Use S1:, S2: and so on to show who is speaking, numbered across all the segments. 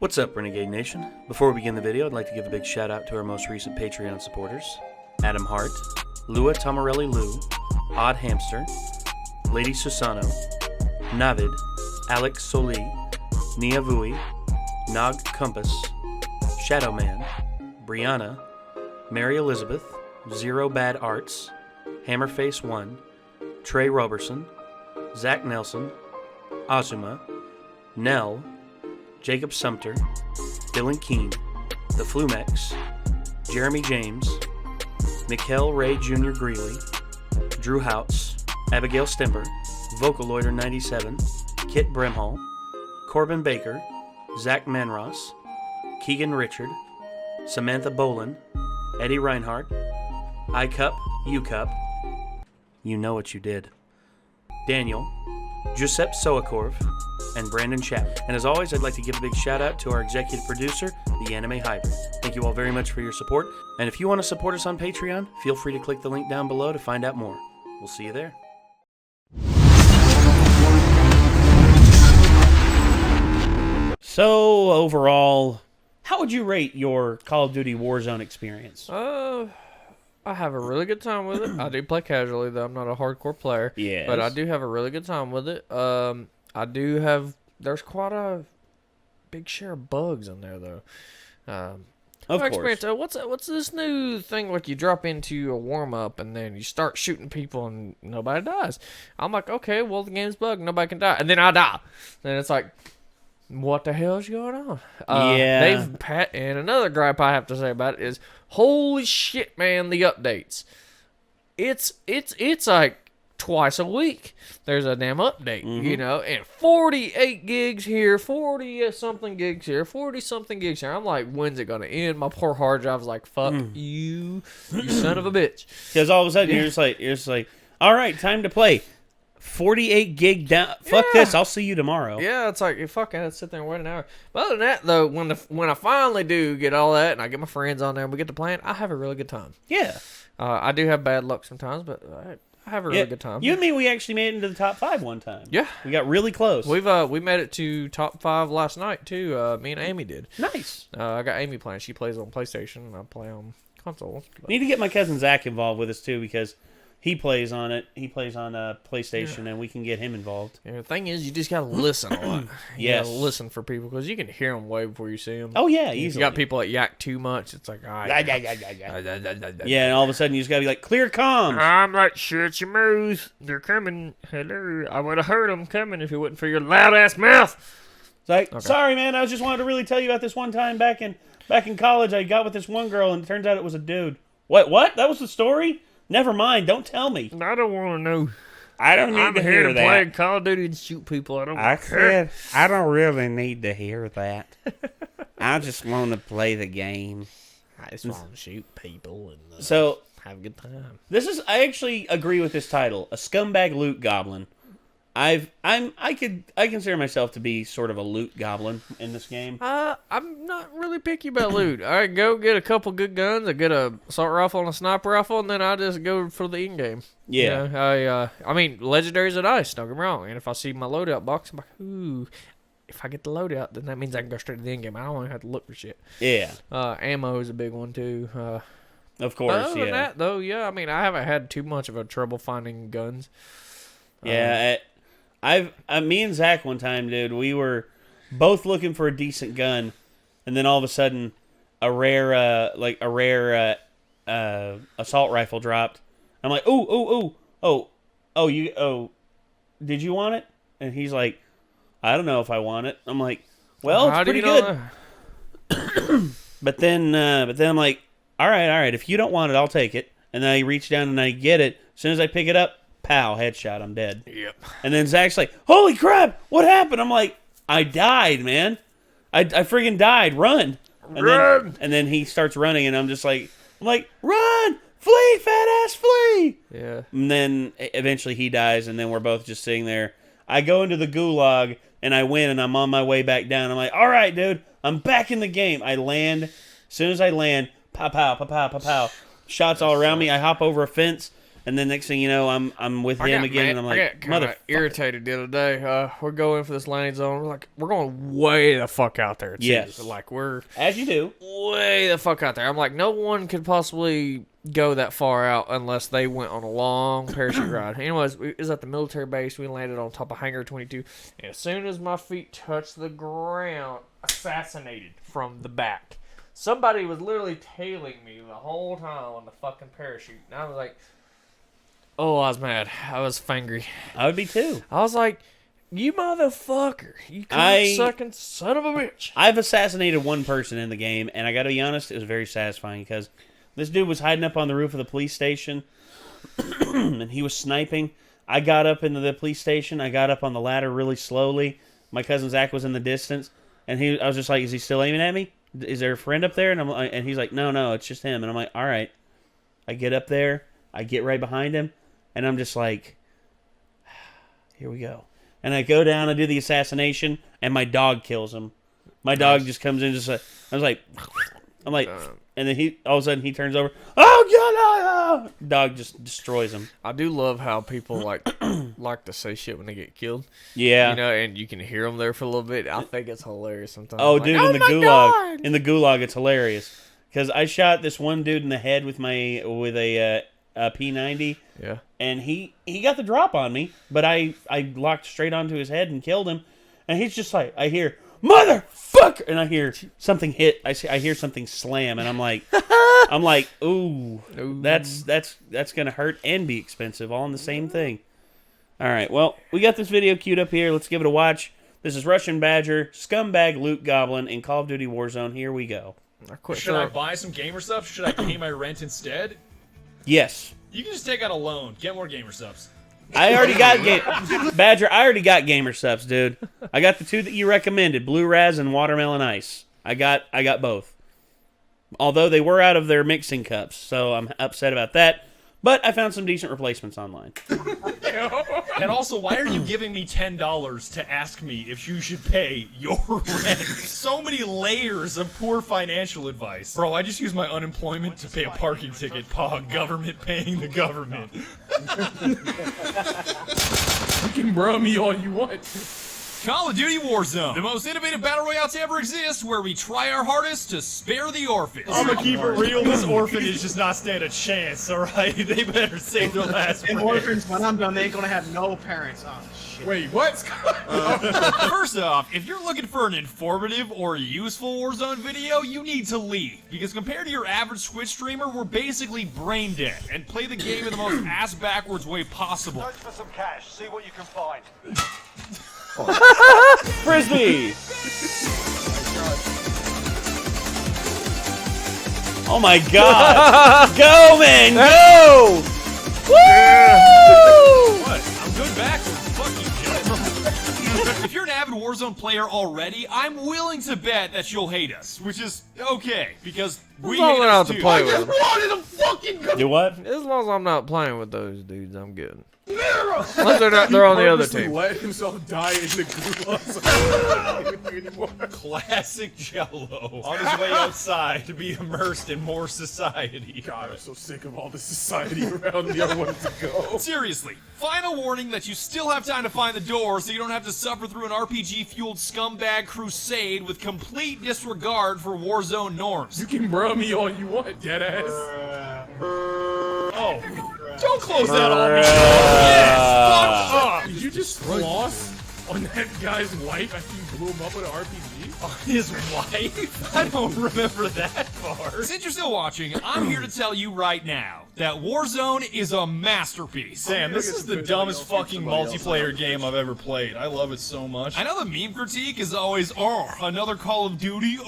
S1: What's up, Renegade Nation? Before we begin the video, I'd like to give a big shout out to our most recent Patreon supporters: Adam Hart, Lua Tomarelli Lou, Odd Hamster, Lady Susano, Navid, Alex Soli, Nia Vui, Nog Compass, Shadowman, Brianna, Mary Elizabeth, Zero Bad Arts, Hammerface1, Trey Roberson, Zach Nelson, Azuma, Nell, Jacob Sumter, Dylan Keene, The Flumex, Jeremy James, Mikkel Ray Jr. Greeley, Drew Houts, Abigail Stemper, Vocaloider 97, Kit Brimhall, Corbin Baker, Zach Manross, Keegan Richard, Samantha Bolin, Eddie Reinhardt, iCup, UCup, You Know What You Did, Daniel, Giuseppe Soakorv, and Brandon Chapman. And as always, I'd like to give a big shout out to our executive producer, the Anime Hybrid. Thank you all very much for your support. And if you want to support us on Patreon, feel free to click the link down below to find out more. We'll see you there. So, overall, how would you rate your Call of Duty Warzone experience?
S2: I have a really good time with it. I do play casually, though. I'm not a hardcore player.
S1: Yes.
S2: But I do have a really good time with it. There's quite a big share of bugs in there, though.
S1: Of course.
S2: What's this new thing, like you drop into a warm-up and then you start shooting people and nobody dies? I'm like, okay, well, the game's bugged. Nobody can die. And then I die. Then it's like, what the hell's going on?
S1: Yeah.
S2: And another gripe I have to say about it is, holy shit, man, the updates. It's like twice a week there's a damn update, you know, and 48 gigs here, 40-something gigs here, 40-something gigs here. I'm like, when's it going to end? My poor hard drive's like, fuck you son of a bitch.
S1: Because all of a sudden you're just like, all right, time to play. 48 gig down. Fuck this. I'll see you tomorrow.
S2: Yeah, it's like, fuck, I had to sit there and wait an hour. But other than that, though, when I finally do get all that and I get my friends on there and we get to playing, I have a really good time.
S1: Yeah.
S2: I do have bad luck sometimes, but I have a really good time.
S1: You and me, we actually made it into the top 5 one time.
S2: Yeah.
S1: We got really close.
S2: We made it to top 5 last night, too. Me and Amy did.
S1: Nice.
S2: I got Amy playing. She plays on PlayStation, and I play on console.
S1: Need to get my cousin Zach involved with us, too, because he plays on it. He plays on PlayStation, and we can get him involved.
S2: Yeah, the thing is, you just got to listen a lot. You
S1: Yes.
S2: gotta listen for people, because you can hear them way before you see them.
S1: Oh, yeah,
S2: If
S1: easily.
S2: you got people that yak too much, it's like,
S1: Yeah, and all of a sudden you just got to be like, clear comms.
S2: I'm like, shut your mouth. They're coming. Hello. I would have heard them coming if it wasn't for your loud-ass mouth.
S1: It's like, sorry, man, I just wanted to really tell you about this one time back in college. I got with this one girl, and it turns out it was a dude. What? That was the story? Never mind. Don't tell me.
S2: I don't want to know.
S1: I don't need
S2: I'm
S1: to
S2: here
S1: hear
S2: to
S1: that.
S2: play Call of Duty and shoot people. I don't
S3: said, I don't really need to hear that. I just want to play the game.
S2: I just want to shoot people and
S1: So
S2: have a good time.
S1: I actually agree with this title, a scumbag loot goblin. I consider myself to be sort of a loot goblin in this game.
S2: I'm not really picky about loot. I go get a couple good guns. I get a assault rifle and a sniper rifle, and then I just go for the in game.
S1: Yeah.
S2: You know, I mean, legendaries are nice. Don't get me wrong. And if I see my loadout box, I'm like, ooh. If I get the loadout, then that means I can go straight to the in game. I don't even have to look for shit.
S1: Yeah.
S2: Ammo is a big one too.
S1: Of course.
S2: Other than that, though, yeah. I mean, I haven't had too much of a trouble finding guns.
S1: Yeah. Me and Zach one time, dude, we were both looking for a decent gun, and then all of a sudden, a rare assault rifle dropped. I'm like, did you want it? And he's like, I don't know if I want it. I'm like, well, it's pretty good. But then I'm like, all right, if you don't want it, I'll take it. And then I reach down and I get it. As soon as I pick it up, pow, headshot, I'm dead.
S2: Yep.
S1: And then Zach's like, holy crap, what happened? I'm like, I died, man. I friggin' died. Run.
S2: Run.
S1: And then he starts running, and I'm like, run, flee, fat ass, flee.
S2: Yeah.
S1: And then eventually he dies, and then we're both just sitting there. I go into the gulag, and I win, and I'm on my way back down. I'm like, all right, dude, I'm back in the game. I land. As soon as I land, pow, pow, pow, pow, pow, pow. Shots all around me. I hop over a fence.
S3: And then next thing you know, I'm with him again, and I'm like,
S2: I got kind of irritated the other day. We're going for this lane zone. We're going way the fuck out there.
S3: Yes.
S2: Like, we're
S3: as you do.
S2: way the fuck out there. I'm like, no one could possibly go that far out unless they went on a long parachute ride. Anyways, it was at the military base. We landed on top of Hangar 22. And as soon as my feet touched the ground, assassinated from the back. Somebody was literally tailing me the whole time on the fucking parachute. And I was like, oh, I was mad. I was angry.
S3: I would be too.
S2: I was like, you motherfucker. You sucking son of a bitch.
S3: I've assassinated one person in the game, and I gotta be honest, it was very satisfying because this dude was hiding up on the roof of the police station, and he was sniping. I got up into the police station. I got up on the ladder really slowly. My cousin Zach was in the distance, and I was just like, is he still aiming at me? Is there a friend up there? And he's like, no, it's just him. And I'm like, all right. I get up there. I get right behind him. And I'm just like, here we go. And I go down, I do the assassination, and my dog kills him. My dog just comes in, I'm like, and then all of a sudden he turns over. Oh, God! Dog just destroys him.
S2: I do love how people like to say shit when they get killed.
S3: Yeah.
S2: You know, and you can hear them there for a little bit. I think it's hilarious sometimes.
S3: Oh,
S2: like,
S3: dude, in the gulag. In the gulag, it's hilarious. Because I shot this one dude in the head with a P90.
S2: Yeah.
S3: And he got the drop on me, but I locked straight onto his head and killed him. And he's just like, I hear, motherfucker! And I hear something hit. I hear something slam, and I'm like, ooh, that's gonna hurt and be expensive, all in the same thing. All right, well, we got this video queued up here. Let's give it a watch. This is Russian Badger, Scumbag, Loot Goblin in Call of Duty Warzone. Here we go.
S4: Should I buy some gamer subs? Should I pay my rent instead?
S3: Yes.
S4: You can just take out a loan. Get more gamer subs.
S3: I already got Badger. I already got gamer subs, dude. I got the two that you recommended, Blue Raz and Watermelon Ice. I got both. Although they were out of their mixing cups, so I'm upset about that. But I found some decent replacements online.
S4: And also, why are you giving me $10 to ask me if you should pay your rent? So many layers of poor financial advice. Bro, I just use my unemployment to pay a parking ticket. Government paying the government. You can bro me all you want. Call of Duty Warzone, the most innovative battle royale to ever exist, where we try our hardest to spare the orphans. I'm gonna keep it real, this orphanage does not stand a chance, alright? They better save their last
S5: And
S4: breath.
S5: orphans, when I'm done, they ain't gonna have no parents. Oh, shit.
S4: Wait, what? First off, if you're looking for an informative or useful Warzone video, you need to leave. Because compared to your average Twitch streamer, we're basically brain dead and play the game in the most ass-backwards way possible.
S6: Search for some cash, see what you can find.
S3: Frisbee! Oh my god! Go, man, go! Woo!
S4: What? I'm good backwards. Fuck you, Joe. If you're an avid Warzone player already, I'm willing to bet that you'll hate us, which is okay, because we
S2: long
S4: hate
S2: as I
S4: us
S2: don't have to
S4: too.
S2: play with them.
S5: Wanted to fucking go.
S3: Do what?
S2: As long as I'm not playing with those dudes, I'm good. Unless they're on the other team.
S7: Let himself die in the gulag.
S4: Classic Jello on his way outside to be immersed in more society.
S7: God, I'm so sick of all this society around me. I want it to go.
S4: Seriously, final warning that you still have time to find the door so you don't have to suffer through an RPG-fueled scumbag crusade with complete disregard for Warzone norms.
S7: You can bro me all you want, deadass.
S4: Oh, don't close that on me. Yes, fuck up.
S7: Did you just floss on that guy's wife after you blew him up with an RPG?
S4: On his wife? I don't remember that part. Since you're still watching, I'm here to tell you right now that Warzone is a masterpiece. Sam, this is the dumbest fucking multiplayer game I've ever played. I love it so much. I know the meme critique is always, another Call of Duty,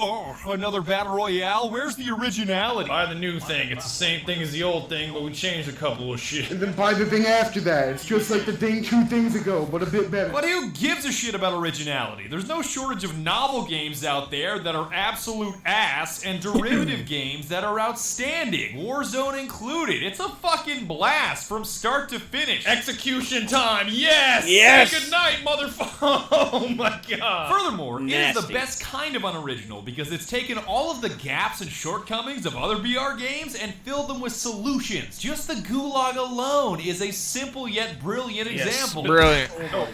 S4: another Battle Royale. Where's the originality? Buy the new thing. It's the same thing as the old thing, but we changed a couple of shit.
S8: And then buy the thing after that. It's just like the thing 2 things ago, but a bit better.
S4: But who gives a shit about originality? There's no shortage of novel solo games out there that are absolute ass and derivative games that are outstanding, Warzone included. It's a fucking blast from start to finish. Execution time, yes!
S3: Yes!
S4: Say goodnight, motherfucker! Oh my god. Furthermore, it is the
S3: Nasty.
S4: best kind of unoriginal because it's taken all of the gaps and shortcomings of other BR games and filled them with solutions. Just the Gulag alone is a simple yet brilliant example.
S2: Brilliant.
S4: Oh,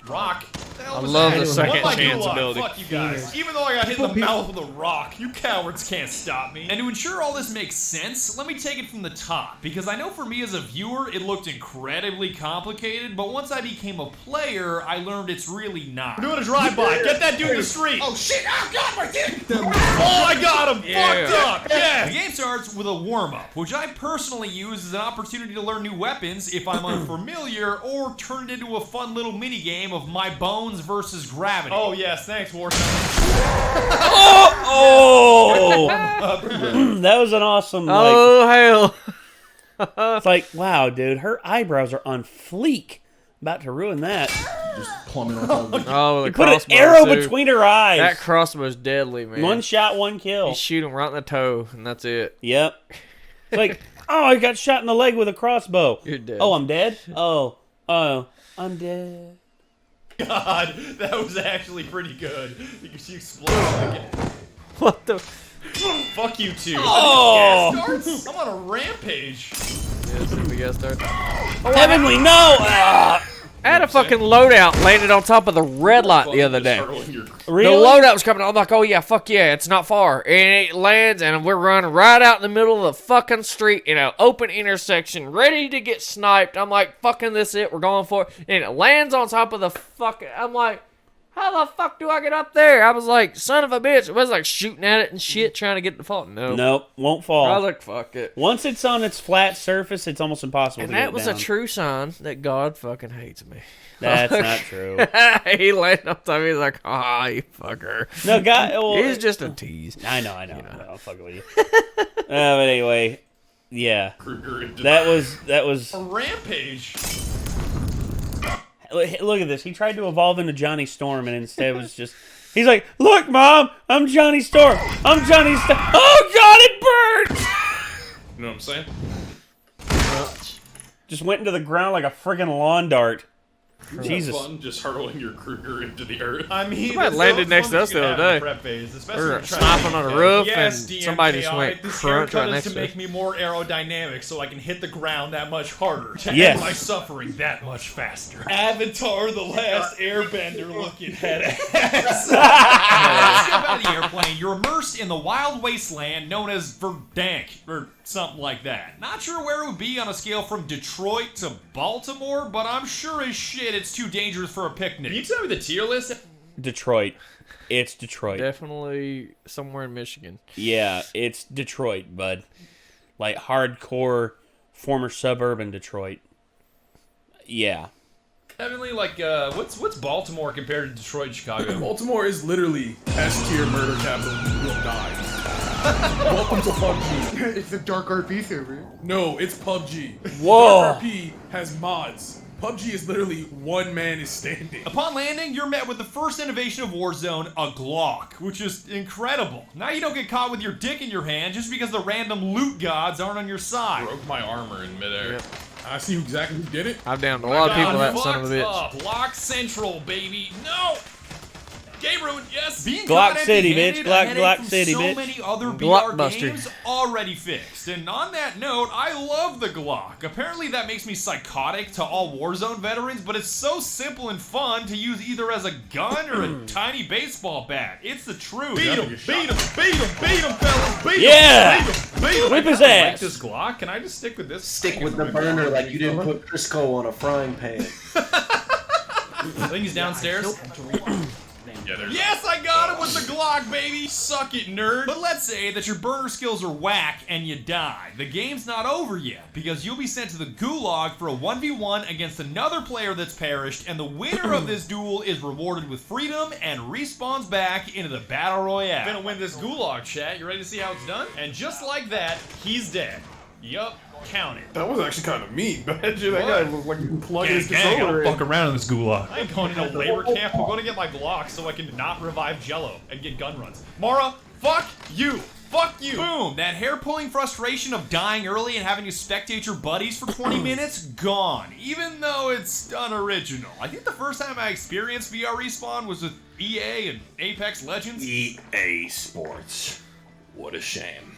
S4: rock.
S2: I love the second
S4: What
S2: chance
S4: Gulag?
S2: ability.
S4: Fuck you guys. Even though I got hit in the mouth with a rock, you cowards can't stop me. And to ensure all this makes sense, let me take it from the top. Because I know for me as a viewer, it looked incredibly complicated, but once I became a player, I learned it's really not. We're doing a drive-by. Get that dude in the street.
S5: Oh shit! Oh god, my dick!
S4: Oh, I got him
S2: Yeah.
S4: fucked up. Yeah. The game starts with a warm-up, which I personally use as an opportunity to learn new weapons if I'm unfamiliar, or turn it into a fun little mini game of my bones versus gravity. Oh yes, thanks, Warzone.
S3: Oh! That was an awesome, like,
S2: Oh, hell.
S3: it's like, wow, dude, her eyebrows are on fleek. About to ruin that.
S7: Just plumbing on top of the
S2: Oh, the
S3: Put an
S2: crossbow,
S3: arrow
S2: too.
S3: between her eyes.
S2: That crossbow's deadly, man.
S3: One shot, one kill.
S2: You shoot him right in the toe, and that's it.
S3: Yep. It's like, oh, I got shot in the leg with a crossbow.
S2: You're dead.
S3: Oh, I'm dead? Oh, I'm dead.
S4: God, that was actually pretty good because she exploded again.
S2: What the?
S4: Fuck you two.
S3: Oh!
S4: Gas darts? I'm on a rampage.
S2: Yes, we got started.
S3: Heavenly, no! Ah!
S2: I had a fucking loadout landed on top of the red light the other day.
S3: Really?
S2: The loadout was coming. I'm like, oh yeah, fuck yeah, it's not far. And it lands, and we're running right out in the middle of the fucking street in an open intersection, ready to get sniped. I'm like, fucking this it, we're going for it. And it lands on top of the fucking, I'm like, how the fuck do I get up there? I was like, son of a bitch. It was like shooting at it and shit, trying to get it to fall. No.
S3: Nope, won't fall.
S2: I was like, fuck it.
S3: Once it's on its flat surface, it's almost impossible
S2: And
S3: to get
S2: that
S3: it
S2: was
S3: down.
S2: a true sign that God fucking hates me.
S3: That's not true.
S2: He landed on top of me, he's like, ah, you fucker.
S3: No, God, well,
S2: He's just a tease.
S3: I know. I'll fuck with you. But anyway, yeah. That was.
S4: A rampage.
S3: Look at this. He tried to evolve into Johnny Storm, and instead was just. He's like, look, Mom, I'm Johnny Storm. I'm Johnny Storm. Oh God, it burns!
S7: You know what I'm saying?
S3: Just went into the ground like a friggin' lawn dart. Jesus.
S7: Fun just hurling your Kruger into the earth.
S4: I mean,
S2: Somebody
S4: it's
S2: landed
S4: the
S2: next to
S4: most
S2: us the
S4: fun
S2: other
S4: you can have in
S2: day.
S4: prep phase, especially
S2: We were
S4: when you're trying
S2: sniping
S4: to
S2: on a
S4: hit
S2: roof,
S4: yes,
S2: and
S4: DMKI,
S2: somebody just went
S4: this
S2: crunch
S4: haircut
S2: right
S4: is
S2: next
S4: to
S2: to
S4: make
S2: us.
S4: me more aerodynamic so I can hit the ground that much harder. To
S3: Yes.
S4: end my suffering that much faster. Avatar the Last Airbender looking head ass. Let's jump out of the airplane. You're immersed in the wild wasteland known as Verdansk, or something like that. Not sure where it would be on a scale from Detroit to Baltimore, but I'm sure as shit it's too dangerous for a picnic.
S7: Can you tell me the tier list?
S3: Detroit. It's Detroit.
S2: Definitely somewhere in Michigan.
S3: Yeah, it's Detroit, bud. Like hardcore former suburban Detroit. Yeah.
S4: Heavenly, like, what's Baltimore compared to Detroit and Chicago?
S7: Baltimore is literally S tier murder capital. You will die. Welcome to PUBG.
S8: It's a dark RP server.
S7: No, it's PUBG.
S3: Whoa.
S7: RP has mods. PUBG is literally one man is standing.
S4: Upon landing, you're met with the first innovation of Warzone, a Glock, which is incredible. Now you don't get caught with your dick in your hand just because the random loot gods aren't on your side.
S7: Broke my armor in midair. I see exactly who did it.
S2: I've downed a lot of people that son of a bitch.
S4: Up. Glock Central, baby. No! Game ruined, yes. Being
S3: Glock
S4: caught
S3: City,
S4: empty-handed,
S3: bitch.
S4: a headache
S3: Glock
S4: from
S3: City,
S4: so
S3: bitch.
S4: many other BR
S2: Glockbuster.
S4: games already fixed. And on that note, I love the Glock. Apparently that makes me psychotic to all Warzone veterans, but it's so simple and fun to use either as a gun or a tiny baseball bat. It's the truth.
S7: Beat him,
S4: beat him, fellas, beat
S3: Yeah!
S4: him, beat him.
S3: Whip his
S4: I
S3: ass.
S4: like this Glock. Can I just stick with this?
S9: Stick with the burner like you didn't put Crisco on a frying pan.
S4: I think he's downstairs. Yes, I got him with the Glock, baby! Suck it, nerd! But let's say that your burner skills are whack and you die. The game's not over yet, because you'll be sent to the Gulag for a 1v1 against another player that's perished, and the winner of this duel is rewarded with freedom and respawns back into the Battle Royale. Gonna win this Gulag, chat. You ready to see how it's done? And just like that, he's dead. Yup. count it.
S7: That was actually kind of mean, but that guy was like plugging his
S4: Gang,
S7: controller
S4: I'll
S7: in.
S4: fuck around in this gulag. I ain't going to no labor camp. I'm going to get my Glock so I can not revive Jello and get gun runs. Mara, fuck you. Fuck you. Boom. That hair-pulling frustration of dying early and having to spectate your buddies for 20 minutes, gone. Even though it's unoriginal. I think the first time I experienced VR respawn was with EA and Apex Legends.
S10: EA Sports. What a shame.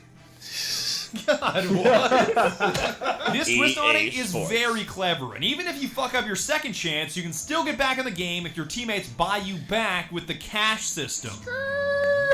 S4: God, what? This twist on it
S10: EA
S4: is
S10: Sports.
S4: very clever, and even if you fuck up your second chance, you can still get back in the game if your teammates buy you back with the cash system.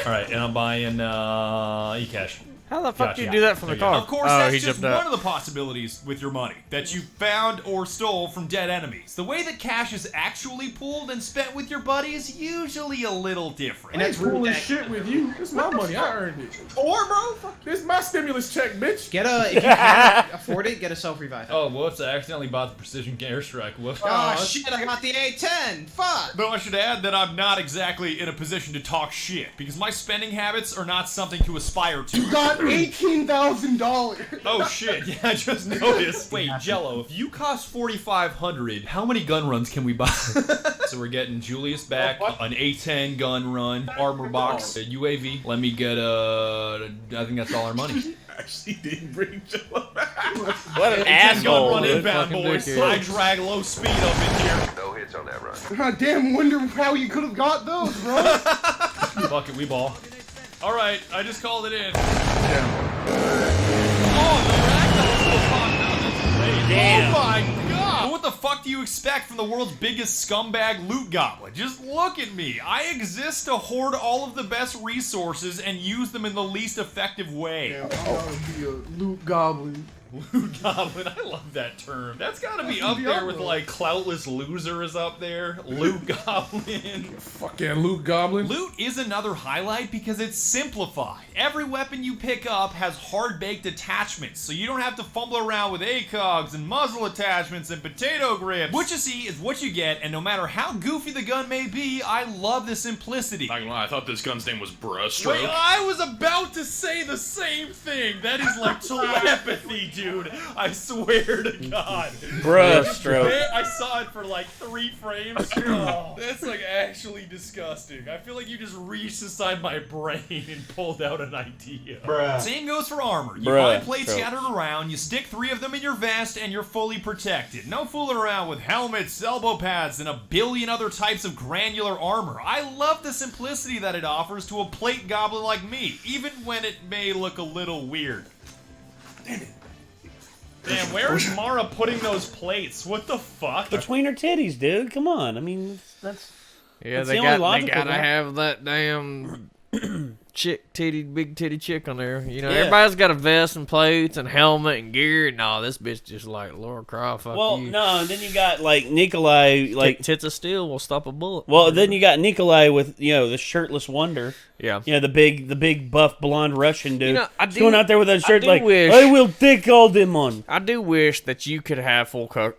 S4: Alright, and I'm buying eCash.
S2: How the fuck do you
S4: Gotcha.
S2: do that from the
S4: There you
S2: car?
S4: go. Of course,
S2: Oh,
S4: that's
S2: he
S4: just
S2: jumped
S4: one
S2: up.
S4: of the possibilities with your money that you found or stole from dead enemies. The way that cash is actually pooled and spent with your buddy is usually a little different.
S7: And that's cool as shit with you. It's my money. I earned it. Or, bro, fuck, this is my stimulus check, bitch.
S5: Get a, if you can afford it, get a self-revive.
S4: Oh, whoops, I accidentally bought the precision airstrike. Whoops.
S5: Oh, shit, I got the A10. Fuck.
S4: Though I should add that I'm not exactly in a position to talk shit, because my spending habits are not something to aspire to.
S8: You got $18,000.
S4: Oh shit, yeah, I just noticed. Wait, Jello, if you cost $4,500, how many gun runs can we buy? So we're getting Julius back, an A10 gun run, armor box, a UAV. Let me get I think that's all our money.
S7: Actually didn't bring Jello back.
S10: What an
S4: Gun
S10: asshole.
S4: run
S10: Dude.
S4: inbound,
S2: Fucking
S4: boys.
S2: dickhead.
S4: I drag low speed up in here.
S6: No hits on that run.
S8: I damn wonder how you could have got those, bro.
S4: Fuck it, we ball. Alright, I just called it in.
S10: Damn.
S4: Oh my god! What the fuck do you expect from the world's biggest scumbag loot goblin? Just look at me. I exist to hoard all of the best resources and use them in the least effective way.
S8: Damn, I want to be a loot goblin.
S4: Loot goblin, I love that term. That's gotta be up there with like cloutless loser is up there. Loot goblin.
S7: Fucking Luke Goblin.
S4: Loot is another highlight because it's simplified. Every weapon you pick up has hard-baked attachments, so you don't have to fumble around with ACOGs and muzzle attachments and potato grips. What you see is what you get, and no matter how goofy the gun may be, I love the simplicity.
S10: Not gonna lie, I thought this gun's name was Bruhstroke.
S4: Wait, I was about to say the same thing. That is like telepathy, dude. I swear to God.
S10: Bruhstroke.
S4: I saw it for like 3 frames. Oh, that's like actually disgusting. I feel like you just reached inside my brain and pulled out an idea.
S9: Bruh.
S4: Same goes for armor. You
S10: Bruh.
S4: find plates scattered around, you stick 3 of them in your vest, and you're fully protected. No fooling around with helmets, elbow pads, and a billion other types of granular armor. I love the simplicity that it offers to a plate goblin like me, even when it may look a little weird. Damn, where is Mara putting those plates? What the fuck?
S3: Between her titties, dude. Come on. I mean, that's
S2: Yeah,
S3: That's
S2: they
S3: the only
S2: got they
S3: logical
S2: gotta
S3: one.
S2: have that damn big titty chick on there. You know,
S3: Yeah.
S2: everybody's got a vest and plates and helmet and gear. No, this bitch just like Lord Cry, fuck
S3: well,
S2: you.
S3: no. And then you got like Nikolai, like
S2: Tits of steel will stop a bullet.
S3: well, then you got Nikolai with the shirtless wonder.
S2: Yeah.
S3: The big buff blonde Russian dude.
S2: I
S3: He's
S2: do-
S3: going out there with that shirt
S2: do
S3: like
S2: wish-
S3: I will take all them on.
S2: I do wish that you could have full character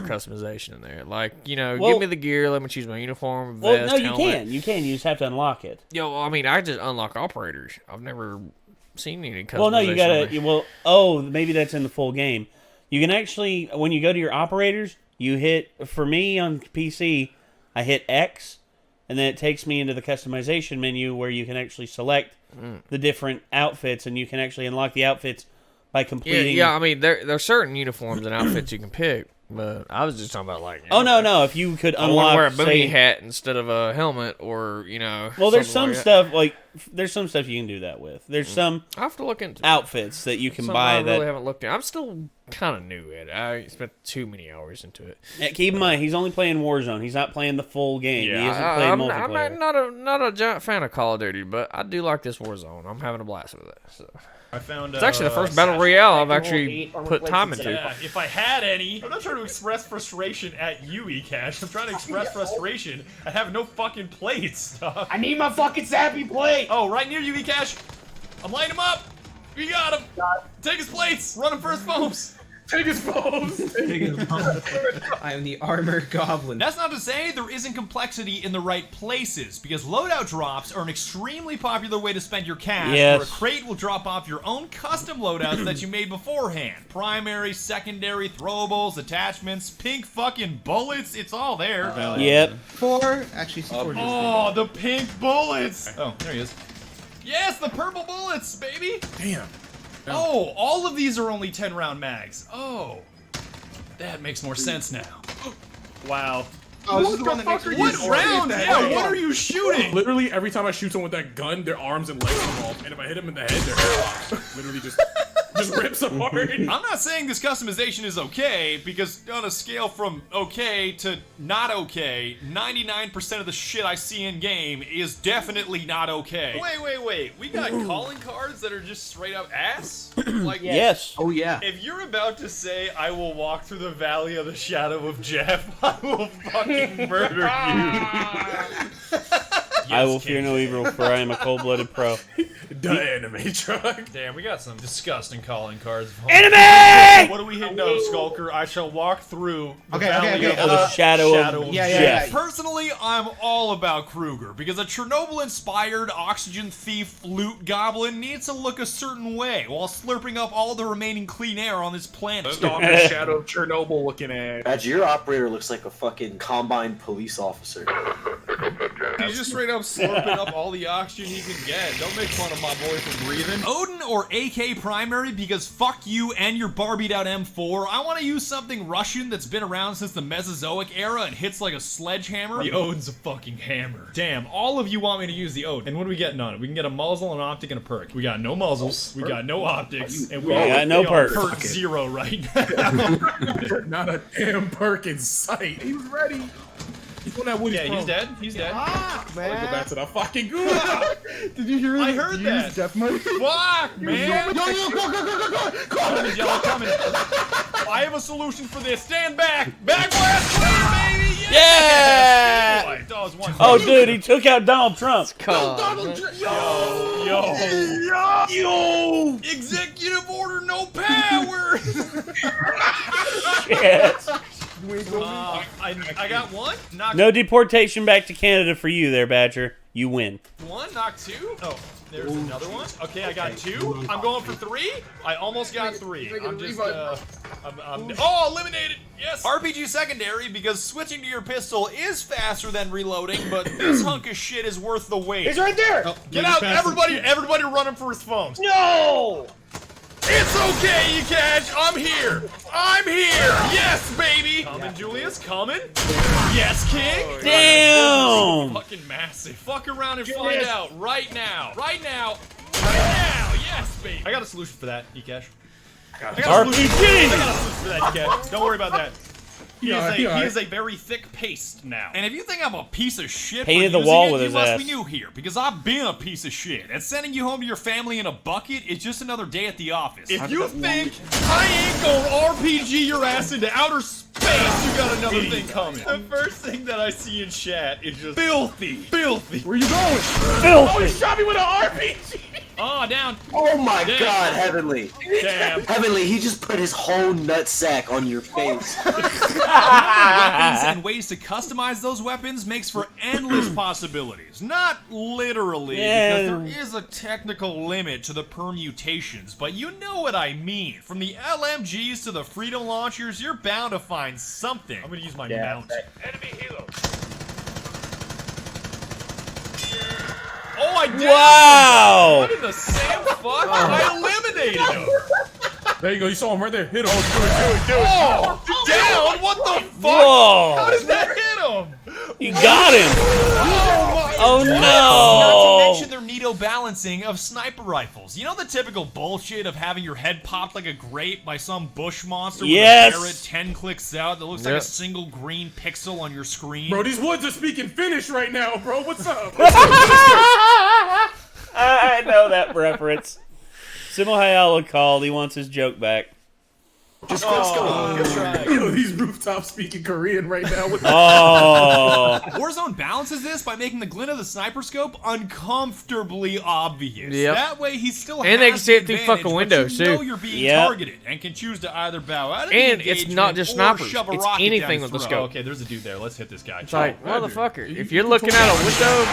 S2: customization in there. Like,
S3: Well-
S2: give me the gear, let me choose my uniform,
S3: Well,
S2: vest,
S3: no, you
S2: helmet.
S3: can. You can. You just have to unlock it.
S2: Yo, I mean, I just unlock operators. I've never seen any customization.
S3: Well, no, you
S2: on
S3: gotta.
S2: there.
S3: Well, oh, maybe that's in the full game. You can actually, when you go to your operators, you hit. For me on PC, I hit X, and then it takes me into the customization menu where you can actually select the different outfits, and you can actually unlock the outfits by completing.
S2: Yeah, I mean, there's certain uniforms and outfits you can pick, but I was just talking about like.
S3: Oh no! If you could
S2: I want
S3: unlock,
S2: to wear a booty
S3: say,
S2: hat instead of a helmet, or
S3: well, there's
S2: something
S3: some
S2: like that.
S3: stuff like there's some stuff you can do that with. There's some
S2: I have to look into it.
S3: outfits that you can
S2: Something
S3: buy
S2: I really
S3: that.
S2: haven't looked at. I'm still kind of new at it. I spent too many hours into it.
S3: Yeah, keep in mind, he's only playing Warzone. He's not playing the full game. He isn't playing
S2: I'm
S3: multiplayer.
S2: not a giant fan of Call of Duty, but I do like this Warzone. I'm having a blast with it. So.
S4: I found
S2: It's actually the first battle royale I've actually put time into.
S4: Yeah, if I had any. I'm not trying to express frustration at you, eCash. I'm trying to express frustration. I have no fucking plates, dog.
S5: I need my fucking sappy plate.
S4: Oh, right near you, eCash. I'm lighting him up. We got him. Take his plates. Run him for his foams.
S7: Take his pose.
S5: I am the armored goblin.
S4: That's not to say there isn't complexity in the right places, because loadout drops are an extremely popular way to spend your cash,
S3: Yes.
S4: where a crate will drop off your own custom loadouts that you made beforehand. Primary, secondary, throwables, attachments, pink fucking bullets, it's all there.
S3: Yep.
S5: Actually, C4
S4: Oh, the pink bullets! Oh, there he is. Yes, the purple bullets, baby!
S7: Damn.
S4: Oh, all of these are only 10-round mags. Oh, that makes more sense now. Wow.
S5: Oh, this is the one that makes me
S4: What
S5: so
S4: round?
S5: angry.
S4: Yeah, what are you shooting?
S7: Literally, every time I shoot someone with that gun, their arms and legs come off, and if I hit them in the head, their hair off. Literally just rips apart.
S4: I'm not saying this customization is okay, because on a scale from okay to not okay, 99% of the shit I see in game is definitely not okay. Wait. We got calling cards that are just straight up ass? Like,
S3: Yes.
S5: Oh, yeah.
S4: if you're about to say, I will walk through the valley of the shadow of Jeff, I will fucking murder you.
S3: I will fear no evil, for I am a cold-blooded pro.
S7: The anime truck.
S4: Damn, we got some disgusting calling cards.
S3: Enemy!
S4: What do we hit? No, Skulker. I shall walk through the
S5: Okay,
S4: valley
S5: okay, okay.
S3: Of the shadow of
S5: Yeah,
S3: Jeff.
S4: Personally, I'm all about Kruger, because a Chernobyl-inspired oxygen thief loot goblin needs to look a certain way while slurping up all the remaining clean air on this planet.
S7: Stalker Shadow of Chernobyl looking at.
S9: Badger, your operator looks like a fucking combine police officer.
S4: He's just straight up slurping up all the oxygen he can get. Don't make fun of my boy for breathing. Odin or AK primary, because fuck you and your Barbied out M4. I want to use something Russian that's been around since the Mesozoic era and hits like a sledgehammer. The Odin's a fucking hammer. Damn, all of you want me to use the Odin. And what are we getting on it? We can get a muzzle, an optic, and a perk. We got no muzzles, we got no optics, and we
S3: got no perks.
S4: Perk 0 right now.
S7: Not a damn perk in sight. He was ready. He's on that woody
S4: Yeah, he's dead. He's dead.
S5: Ah,
S7: Go
S5: man.
S7: back to the fucking good.
S8: Did you hear
S4: I
S8: that?
S4: heard
S8: Did you
S4: that.
S8: use Death Money?
S4: Fuck, man.
S8: Yo, go.
S4: Coming, yellow, coming. I have a solution for this. Stand back. Backblast, baby.
S3: Yeah!
S4: Boy, that was one.
S3: Oh, dude, he took out Donald Trump.
S4: Yo. Executive order, no power.
S3: Yes.
S4: I got one. Knock
S3: No deportation back to Canada for you there, Badger. You win.
S4: one. Knock two. Oh, there's another one. Okay, I got two. I'm going for three. I almost got three. I'm just oh, eliminated. Yes. RPG secondary, because switching to your pistol is faster than reloading, but this hunk of shit is worth the wait.
S5: He's right there.
S4: Get out! Everybody running for his phones.
S5: No.
S4: It's okay, you catch. I'm here. Yes, baby. Coming, Julius. Coming. Yes, King.
S3: Damn!
S4: Fucking massive. Fuck around and find out right now. Yes, baby. I got a solution for that, Ekash. I got a solution for that, Ekash. Don't worry about that. He is a very thick paste now. And if you think I'm a piece of shit
S3: Painted
S4: for
S3: the
S4: using
S3: wall
S4: it,
S3: with
S4: you
S3: his
S4: must
S3: ass.
S4: be new here, because I've been a piece of shit. And sending you home to your family in a bucket is just another day at the office. If you think I ain't gonna RPG your ass into outer space, you got another thing coming. The first thing that I see in chat is just filthy.
S8: Where you going?
S7: Oh, he shot me with an RPG.
S4: Oh, down.
S9: Oh my
S4: Damn.
S9: god, Heavenly.
S4: Damn.
S9: Heavenly, he just put his whole nutsack on your face.
S4: Weapons and ways to customize those weapons makes for endless possibilities. Not literally, because there is a technical limit to the permutations, but you know what I mean. From the LMGs to the Freedom Launchers, you're bound to find something. I'm gonna use my mount. Enemy helo. Oh, I did!
S3: Wow!
S4: What in the same fuck? I eliminated him!
S7: There you go. You saw him right there. Hit him.
S4: Oh! Down? What the fuck?
S3: Whoa!
S4: How does that hit him?
S3: You got him! Oh
S4: Not to
S3: no!
S4: mention their neato balancing of sniper rifles. You know the typical bullshit of having your head popped like a grape by some bush monster
S3: Yes.
S4: with a barret 10 clicks out that looks like a single green pixel on your screen?
S7: Bro, these woods are speaking Finnish right now, bro. What's up?
S3: I know that reference. Simo Hayala called. He wants his joke back.
S7: Just Yo, these rooftops speaking Korean right now.
S4: Warzone balances this by making the glint of the sniper scope uncomfortably obvious.
S2: Yep.
S4: That way he still
S2: And they can
S4: has
S2: see
S4: the
S2: it through
S4: advantage,
S2: fucking
S4: but
S2: windows,
S4: you know
S2: too.
S4: you're being
S3: Yep.
S4: targeted and can choose to either bow out of the
S2: And it's not
S4: engagement
S2: just
S4: or
S2: snipers.
S4: shove a
S2: It's
S4: rocket
S2: anything
S4: down his
S2: with the
S4: throat.
S2: scope.
S4: Okay, there's a dude there. Let's hit this guy.
S2: It's like,
S7: right,
S2: motherfucker,
S7: dude.
S2: if you're looking out a window,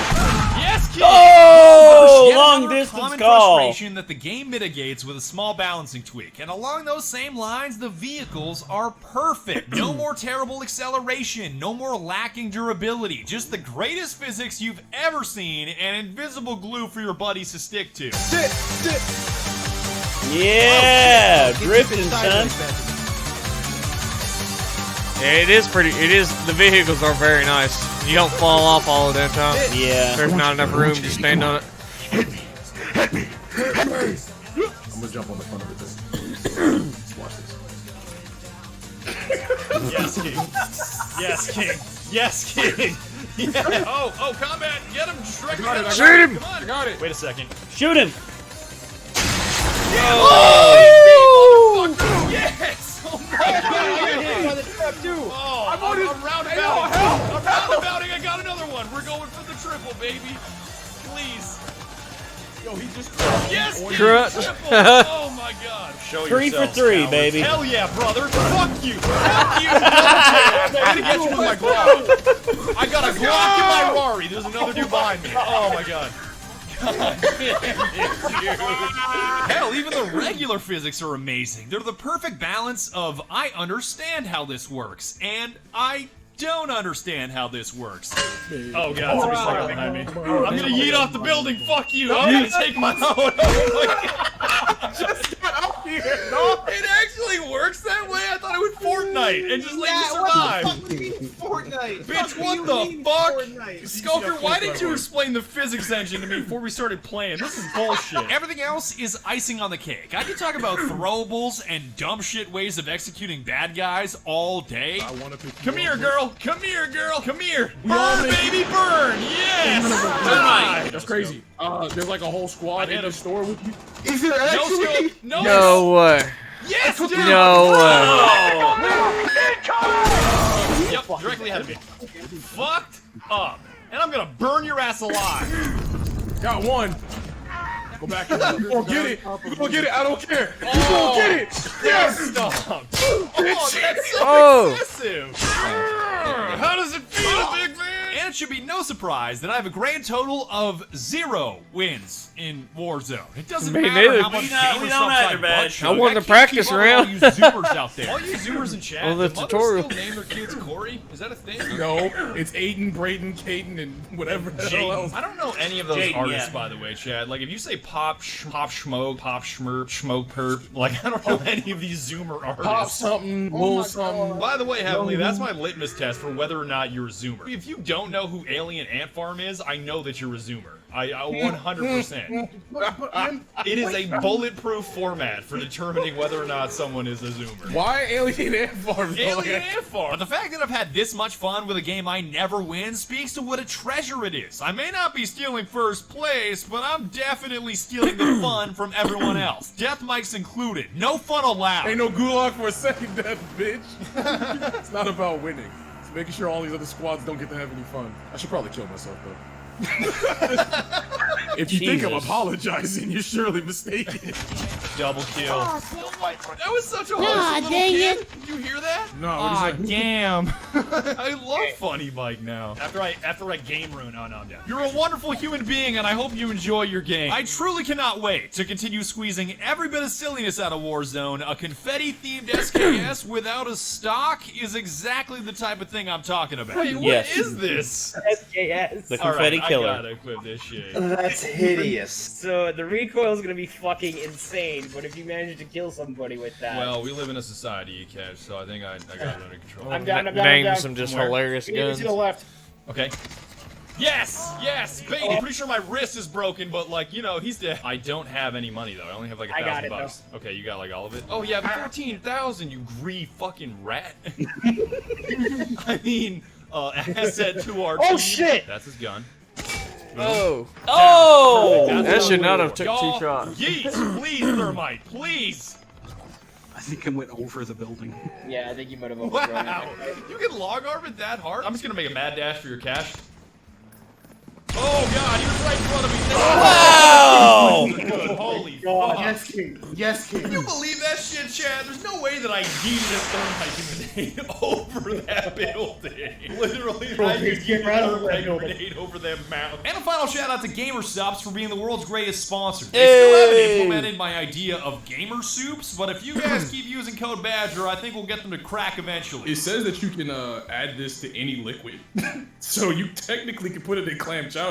S4: Yes, kid!
S3: Oh,
S4: Yet
S3: long
S4: another
S3: distance
S4: common
S3: call.
S4: frustration that the game mitigates with a small balancing tweak. And along those same lines, the vehicles are perfect. No more terrible acceleration, no more lacking durability, just the greatest physics you've ever seen and invisible glue for your buddies to stick to.
S3: Yeah, drifting, son.
S2: it is pretty. It is. The vehicles are very nice. You don't fall off all of that time.
S3: Yeah.
S2: There's not enough room to stand on it.
S7: I'm gonna jump on the front of it. Let's watch this.
S4: Yes, King. Yes, King. Yes, King. Yeah. Oh, combat. Get him. Shrek.
S2: Shoot him!
S4: Come on.
S7: I got it.
S4: Wait a second.
S3: Shoot him.
S4: Oh, yes! Oh my god! Oh, I'm roundabouting. I got another one. We're going for the triple, baby. Please.
S7: Yo, he just.
S4: Yes! King,
S2: Crut.
S4: triple. Oh my god. Show
S3: 3 for 3, baby.
S4: Hell yeah, brother. Fuck you. Fuck you. I'm gonna get you with my Glock. I got a Glock in my Rari. There's another dude behind me. Oh my god. Hell, even the regular physics are amazing. They're the perfect balance of I understand how this works and I don't understand how this works. Oh god, somebody's right behind me. I'm gonna yeet off the building. Fuck you. I'm gonna take my own.
S7: Just got up here. No.
S4: It actually works that way. I thought it would Fortnite and just let you survive.
S5: Fortnite.
S4: Bitch, what the fuck? Skulker, why didn't you explain the physics engine to me before we started playing? This is bullshit. Everything else is icing on the cake. I can talk about throwables and dumb shit ways of executing bad guys all day.
S7: I want to pick.
S4: Come here, girl. Come here, girl. Come here.
S7: We all
S4: Burn,
S7: make-
S4: baby, burn. Yes. Tonight.
S7: That's crazy. There's like a whole squad in the store with you.
S8: Is there
S4: No
S8: actually?
S4: scope. No.
S2: No way.
S4: Yes, dude.
S2: No way.
S4: Yep, directly ahead of me. Fucked up. And I'm gonna burn your ass alive.
S7: Got one. Go back. You gonna get it. You gonna get it. I don't care. You
S4: Oh.
S7: gonna get it. Yes.
S4: Stop. Oh, that's so
S2: Oh.
S4: excessive. How does it feel, big man? And it should be no surprise that I have a grand total of 0 wins in Warzone. It doesn't
S2: Me
S4: matter
S2: neither.
S4: how much
S3: We
S4: gamer
S3: don't
S4: subs
S3: either,
S4: I
S3: man.
S4: butt
S2: I wanted to
S4: can't
S2: practice
S4: keep up
S2: around.
S4: with all you Zoomers out there. All you Zoomers in chat,
S2: Well, the
S4: do mothers
S2: tutorial.
S4: still name their kids Corey? Is that a thing?
S7: No, it's Aiden, Braden, Caden, and whatever the hell else.
S4: I don't know any of those
S3: Jaden,
S4: artists,
S3: yeah.
S4: by the way, Chad. Like, if you say pop, schmoke, pop, schmerp, smoke, perp, like, I don't know any of these Zoomer artists.
S7: Pop something, bull something.
S4: By the way, Heavenly, that's my litmus test for whether or not you're a Zoomer. If you don't know who Alien Ant Farm is, I know that you're a Zoomer. I 100%. It is a bulletproof format for determining whether or not someone is a Zoomer.
S7: Why Alien Ant Farm?
S4: Alien Ant Farm. But the fact that I've had this much fun with a game I never win speaks to what a treasure it is. I may not be stealing first place, but I'm definitely stealing the fun from everyone else. Death mics included. No fun allowed.
S7: Ain't no gulag for a second death, bitch. It's not about winning. It's making sure all these other squads don't get to have any fun. I should probably kill myself, though. If you think I'm
S3: Jesus.
S7: apologizing, you're surely mistaken.
S4: Double kill. That was such a wholesome little kid. Did you hear that?
S7: No, what is
S4: Ah,
S7: that?
S4: damn. I love Funny Mike now. After I game ruin, oh no, I'm down. You're a wonderful human being, and I hope you enjoy your game. I truly cannot wait to continue squeezing every bit of silliness out of Warzone. A confetti-themed SKS without a stock is exactly the type of thing I'm talking about. Wait, what
S3: Yes.
S4: is this?
S11: SKS.
S3: The
S4: All
S3: confetti
S4: right,
S3: killer.
S4: I gotta equip this shit.
S9: That's hideous.
S11: So the recoil is gonna be fucking insane, but if you manage to kill somebody with that,
S4: Well, we live in a society, Cash, so I think I got it under control.
S11: I'm down. I'm down. I'm
S2: Name
S11: down.
S2: some just
S4: Where?
S2: hilarious
S11: To the
S2: guns.
S11: left.
S4: Okay. Yes! Yes! Bait! I'm pretty sure my wrist is broken, but like, you know, he's dead. I don't have any money though. I only have like
S11: I got
S4: $1,000. Okay, you got like all of it? Oh yeah, but 14,000, you greedy fucking rat. I mean, asset to our team.
S11: shit!
S4: That's his gun.
S2: Oh.
S3: Oh!
S4: That's
S2: That should
S4: another
S2: not have took
S4: one.
S2: 2
S4: Y'all,
S2: shots.
S4: Yeet! Please, Thermite, please!
S12: think I went over the building.
S11: Yeah, I think you might have overthrown
S4: Wow,
S11: it.
S4: you can log arm it that hard? I'm just gonna make a mad dash for your cash. Oh god, he was right in front of me.
S3: Wow!
S4: Holy fuck.
S8: Yes, King. Yes, King.
S4: Can you believe that shit, Chad? There's no way that I yeeted a thermite grenade over that building. Literally, I just yeeted a thermite grenade over that mountain. And a final shout out to Gamer Supps for being the world's greatest sponsor. They still haven't implemented my idea of Gamer Soups, but if you guys keep using code Badger, I think we'll get them to crack eventually.
S7: It says that you can add this to any liquid. So you technically can put it in clam chowder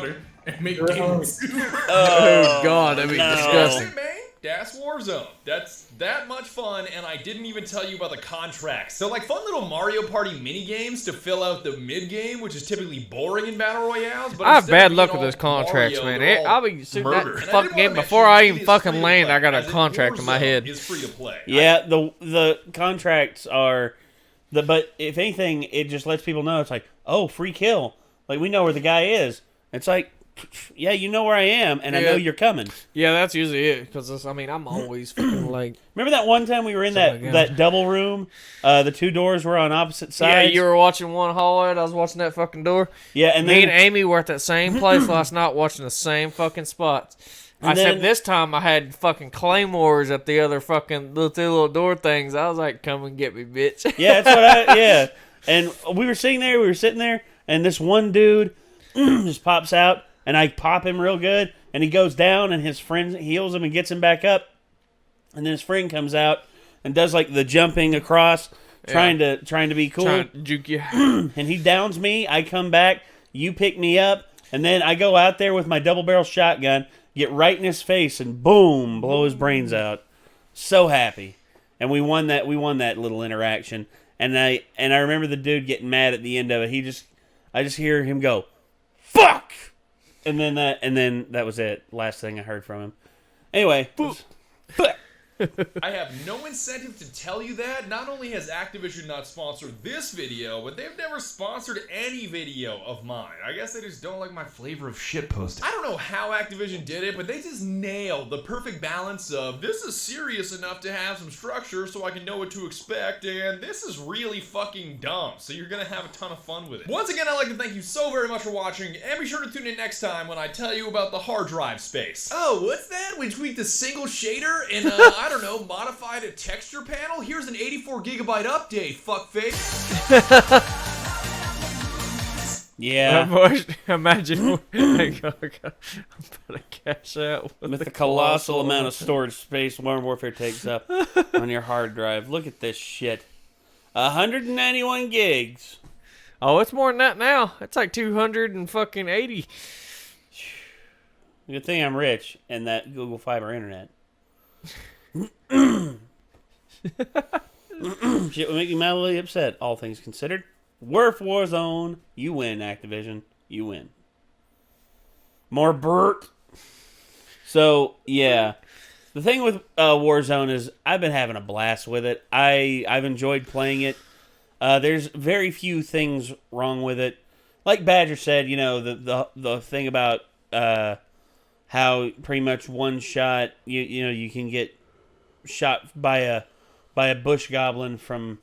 S7: and make game soup.
S2: Oh god, that'd be disgusting.
S4: That's it, man. That's Warzone. That's that much fun, and I didn't even tell you about the contracts. So, like, fun little Mario Party mini games to fill out the mid game, which is typically boring in battle royales. But
S2: I have
S4: instead
S2: bad
S4: of
S2: luck
S4: being
S2: with those
S4: all
S2: contracts,
S4: Mario,
S2: man.
S4: they're all
S2: I'll be shooting
S4: murder.
S2: that
S4: And I
S2: fucking
S4: did
S2: game
S4: wanna
S2: before
S4: mention,
S2: I
S4: it
S2: even
S4: is
S2: fucking
S4: free to
S2: land.
S4: play,
S2: I got a
S4: as in
S2: contract in my
S4: Warzone
S2: head.
S4: is free to play.
S3: Yeah, the contracts are but if anything, it just lets people know it's like, oh, free kill. Like, we know where the guy is. It's like, yeah, you know where I am, and I know you're coming.
S2: Yeah, that's usually it. Because I'm always fucking like.
S3: Remember that one time we were in that double room? The two doors were on opposite sides.
S2: Yeah, you were watching one hallway, and I was watching that fucking door.
S3: Yeah, and
S2: me
S3: then
S2: and Amy were at that same place last night, watching the same fucking spots. Except this time I had fucking claymores at the other fucking little door things. I was like, "Come and get me, bitch."
S3: Yeah, that's what yeah. And we were sitting there, and this one dude just pops out, and I pop him real good, and he goes down, and his friend heals him and gets him back up, and then his friend comes out and does like the jumping across, trying to be cool,
S2: Trying to juke you.
S3: and he downs me. I come back, you pick me up, and then I go out there with my double barrel shotgun, get right in his face, and boom, blow his brains out. So happy, and we won that little interaction. And I remember the dude getting mad at the end of it. I just hear him go, "Fuck!" And then that was it. Last thing I heard from him. Anyway.
S4: I have no incentive to tell you that. Not only has Activision not sponsored this video, but they've never sponsored any video of mine. I guess they just don't like my flavor of shitpost. I don't know how Activision did it, but they just nailed the perfect balance of this is serious enough to have some structure so I can know what to expect, and this is really fucking dumb, so you're gonna have a ton of fun with it. Once again, I'd like to thank you so very much for watching, and be sure to tune in next time when I tell you about the hard drive space. Oh, what's that? We tweaked a single shader and I don't know, modified a texture panel? Here's an 84 gigabyte update, fuckface.
S3: Yeah.
S2: Imagine I'm about to cash out
S3: with the colossal amount of storage space Modern Warfare takes up on your hard drive. Look at this shit. 191 gigs.
S2: Oh, it's more than that now. It's like 280.
S3: Good thing I'm rich and that Google Fiber internet. Shit would make me mildly upset, all things considered. Worth Warzone. You win, Activision. You win. More Burt. So, yeah. The thing with Warzone is I've been having a blast with it. I've enjoyed playing it. There's very few things wrong with it. Like Badger said, you know, the thing about how pretty much one shot, you know, you can get shot by a bush goblin from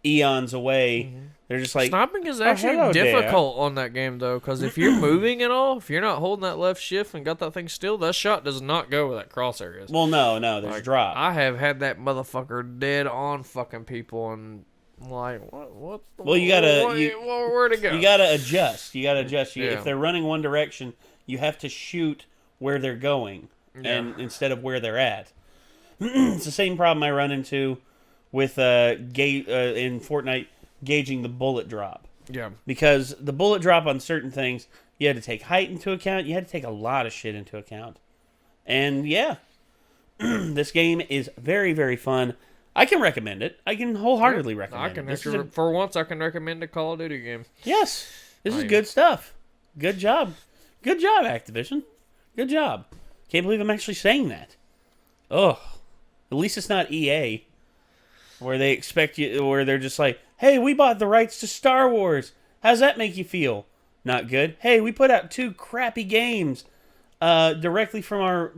S3: eons away. Mm-hmm. They're just like,
S2: sniping is actually difficult on that game though, because if you're moving at all, if you're not holding that left shift and got that thing still, that shot does not go where that crosshair is.
S3: Well, no, there's
S2: like,
S3: drop.
S2: I have had that motherfucker dead on fucking people and like what?
S3: Well, you gotta
S2: where to go?
S3: You gotta adjust.
S2: Yeah.
S3: If they're running one direction, you have to shoot where they're going, and instead of where they're at. It's the same problem I run into with in Fortnite gauging the bullet drop.
S2: Yeah.
S3: Because the bullet drop on certain things, you had to take height into account. You had to take a lot of shit into account. And yeah, this game is very, very fun. I can recommend it. I can wholeheartedly recommend it.
S2: For once, I can recommend a Call of Duty game.
S3: Yes. This is good stuff. Good job. Good job, Activision. Good job. Can't believe I'm actually saying that. Ugh. At least it's not EA, where they expect you, where they're just like, hey, we bought the rights to Star Wars. How's that make you feel? Not good. Hey, we put out 2 crappy games directly from our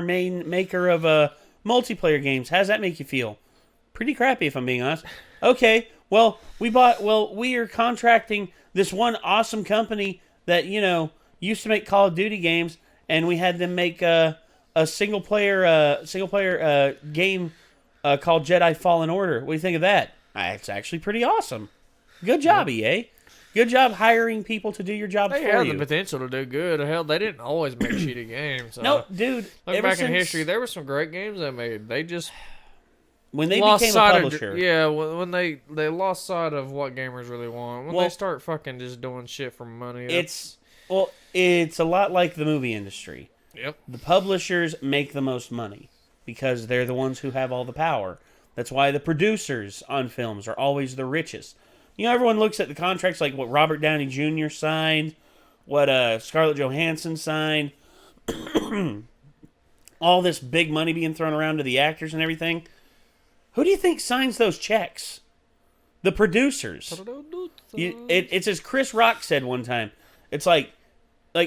S3: main maker of multiplayer games. How's that make you feel? Pretty crappy, if I'm being honest. Okay, well, we are contracting this one awesome company that, used to make Call of Duty games, and we had them make a single player game called Jedi Fallen Order. What do you think of that? It's actually pretty awesome. Good job, EA. Good job hiring people to do your job for you.
S2: They have the potential to do good. Hell, they didn't always make shitty games.
S3: No, dude.
S2: Look back in history, there were some great games they made. They just
S3: when they
S2: lost
S3: became a
S2: sight
S3: publisher.
S2: when they lost sight of what gamers really want. When they start fucking just doing shit for money.
S3: It's a lot like the movie industry.
S2: Yep.
S3: The publishers make the most money because they're the ones who have all the power. That's why the producers on films are always the richest. Everyone looks at the contracts like what Robert Downey Jr. signed, what Scarlett Johansson signed, all this big money being thrown around to the actors and everything. Who do you think signs those checks? The producers. It's as Chris Rock said one time. It's like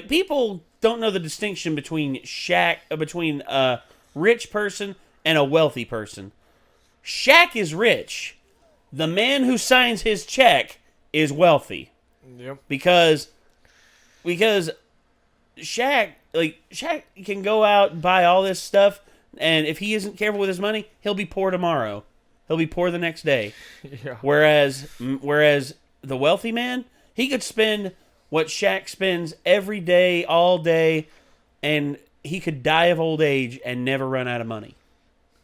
S3: people don't know the distinction between a rich person and a wealthy person. Shaq is rich. The man who signs his check is wealthy.
S2: Yep.
S3: Because Shaq can go out and buy all this stuff, and if he isn't careful with his money, he'll be poor tomorrow. He'll be poor the next day.
S2: Yeah.
S3: Whereas the wealthy man, he could spend what Shaq spends every day, all day, and he could die of old age and never run out of money.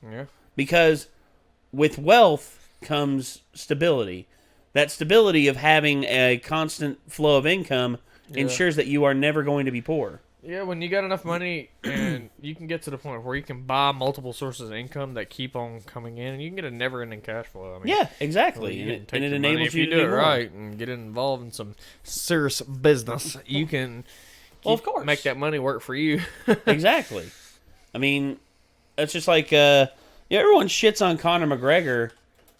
S2: Yeah.
S3: Because with wealth comes stability. That stability of having a constant flow of income ensures that you are never going to be poor.
S2: Yeah, when you got enough money and you can get to the point where you can buy multiple sources of income that keep on coming in, and you can get a never-ending cash flow.
S3: Yeah, exactly. And it enables you to do
S2: it right and get involved in some serious business. You can,
S3: of course,
S2: make that money work for you.
S3: Exactly. I mean, it's just like everyone shits on Conor McGregor,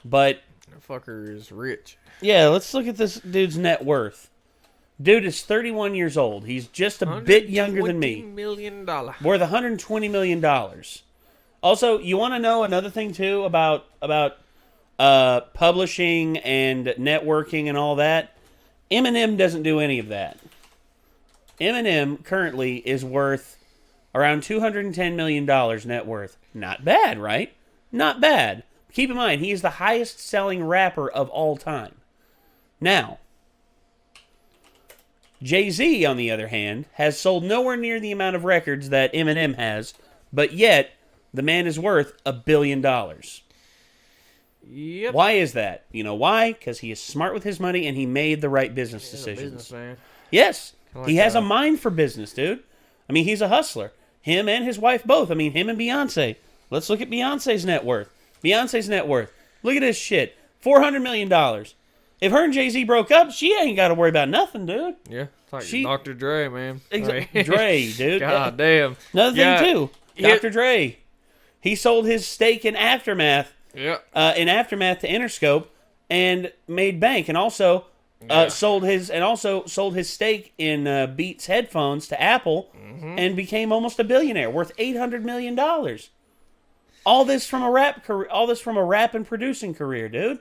S3: but
S2: that fucker is rich.
S3: Yeah, let's look at this dude's net worth. Dude is 31 years old. He's just a bit younger than me.
S2: $120 million.
S3: Worth $120 million. Also, you want to know another thing, too, about publishing and networking and all that? Eminem doesn't do any of that. Eminem currently is worth around $210 million net worth. Not bad, right? Not bad. Keep in mind, he is the highest-selling rapper of all time. Now, Jay-Z, on the other hand, has sold nowhere near the amount of records that Eminem has, but yet the man is worth $1 billion.
S2: Yep.
S3: Why is that? You know why? Because he is smart with his money and he made the right business decisions.
S2: Businessman.
S3: Yes.
S2: Like
S3: he has a mind for business, dude. I mean, he's a hustler. Him and his wife both. I mean, him and Beyonce. Let's look at Beyonce's net worth. Beyonce's net worth. Look at this shit. $400 million. If her and Jay-Z broke up, she ain't got to worry about nothing, dude.
S2: Yeah. It's like Dr. Dre, man.
S3: Dre, dude.
S2: God damn.
S3: Another thing, too. Dr. Dre. He sold his stake in Aftermath.
S2: Yeah.
S3: In Aftermath to Interscope and made bank, and also sold his stake in Beats headphones to Apple and became almost a billionaire, worth $800 million. All this from a rap career, all this from a rap and producing career, dude.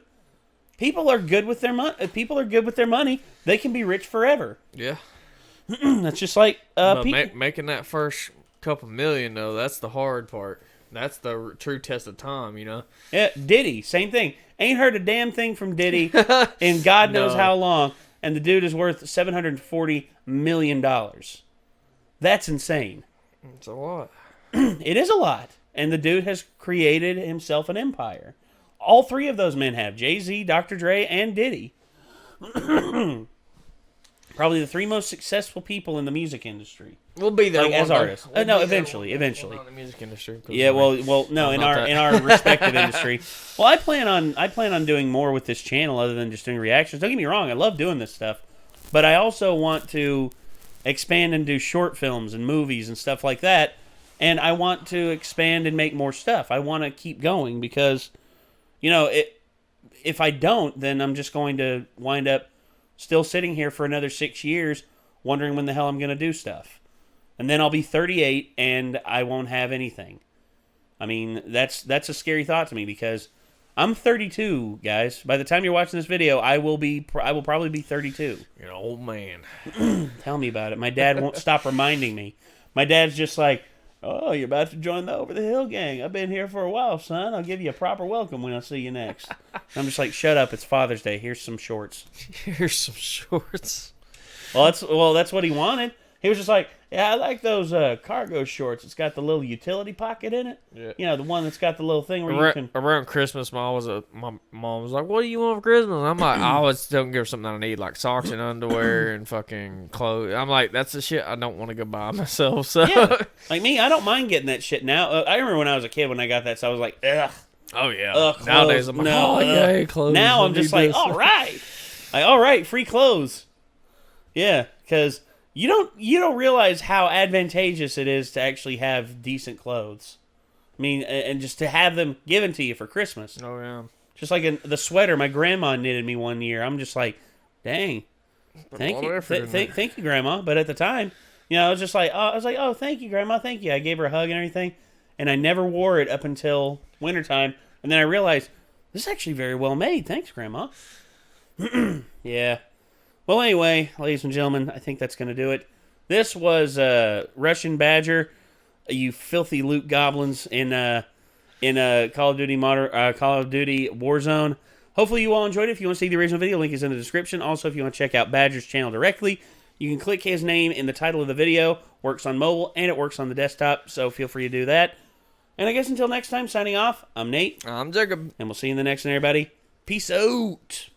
S3: People are good with their money. People are good with their money. They can be rich forever.
S2: Yeah.
S3: That's just like
S2: making that first couple million though. That's the hard part. That's the true test of time, you know.
S3: Yeah, Diddy, same thing. Ain't heard a damn thing from Diddy in God knows how long, and the dude is worth $740 million. That's insane.
S2: It's a lot.
S3: It is a lot. And the dude has created himself an empire. All three of those men have. Jay-Z, Dr. Dre, and Diddy. Probably the three most successful people in the music industry.
S2: We'll be there
S3: as artists.
S2: We'll
S3: eventually.
S2: Not in the music industry.
S3: Yeah, well, no, in our respective industry. Well, I plan on doing more with this channel other than just doing reactions. Don't get me wrong, I love doing this stuff, but I also want to expand and do short films and movies and stuff like that. And I want to expand and make more stuff. I want to keep going because, you know, if I don't, then I'm just going to wind up still sitting here for another 6 years wondering when the hell I'm going to do stuff. And then I'll be 38 and I won't have anything. I mean, that's a scary thought to me because I'm 32, guys. By the time you're watching this video, I will probably be 32.
S2: You're an old man.
S3: Tell me about it. My dad won't stop reminding me. My dad's just like, oh, you're about to join the Over the Hill gang. I've been here for a while, son. I'll give you a proper welcome when I see you next. I'm just like, shut up. It's Father's Day. Here's some shorts.
S2: Here's some shorts.
S3: Well, that's what he wanted. He was just like, yeah, I like those cargo shorts. It's got the little utility pocket in it.
S2: Yeah.
S3: You know, the one that's got the little thing where you can...
S2: Around Christmas, my mom was like, what do you want for Christmas? I'm like, I always don't give her something I need, like socks and underwear and fucking clothes. I'm like, that's the shit I don't want to go buy myself. So
S3: Yeah. Like me, I don't mind getting that shit now. I remember when I was a kid when I got that, so I was like, ugh.
S2: Oh, yeah.
S3: Ugh,
S2: Nowadays, I'm like, yay, clothes.
S3: Now I'm just like, all right. Like, all right, free clothes. Yeah, because... You don't realize how advantageous it is to actually have decent clothes. I mean, and just to have them given to you for Christmas.
S2: Oh, yeah.
S3: Just like the sweater my grandma knitted me one year. I'm just like, dang, thank you, thank you, Grandma. But at the time, you know, I was just like, oh, thank you, Grandma, thank you. I gave her a hug and everything, and I never wore it up until wintertime. And then I realized this is actually very well made. Thanks, Grandma. Yeah. Well, anyway, ladies and gentlemen, I think that's going to do it. This was Russian Badger, you filthy loot goblins in Call of Duty Warzone. Hopefully you all enjoyed it. If you want to see the original video, link is in the description. Also, if you want to check out Badger's channel directly, you can click his name in the title of the video. Works on mobile, and it works on the desktop, so feel free to do that. And I guess until next time, signing off, I'm Nate.
S2: I'm Jacob.
S3: And we'll see you in the next one, everybody. Peace out.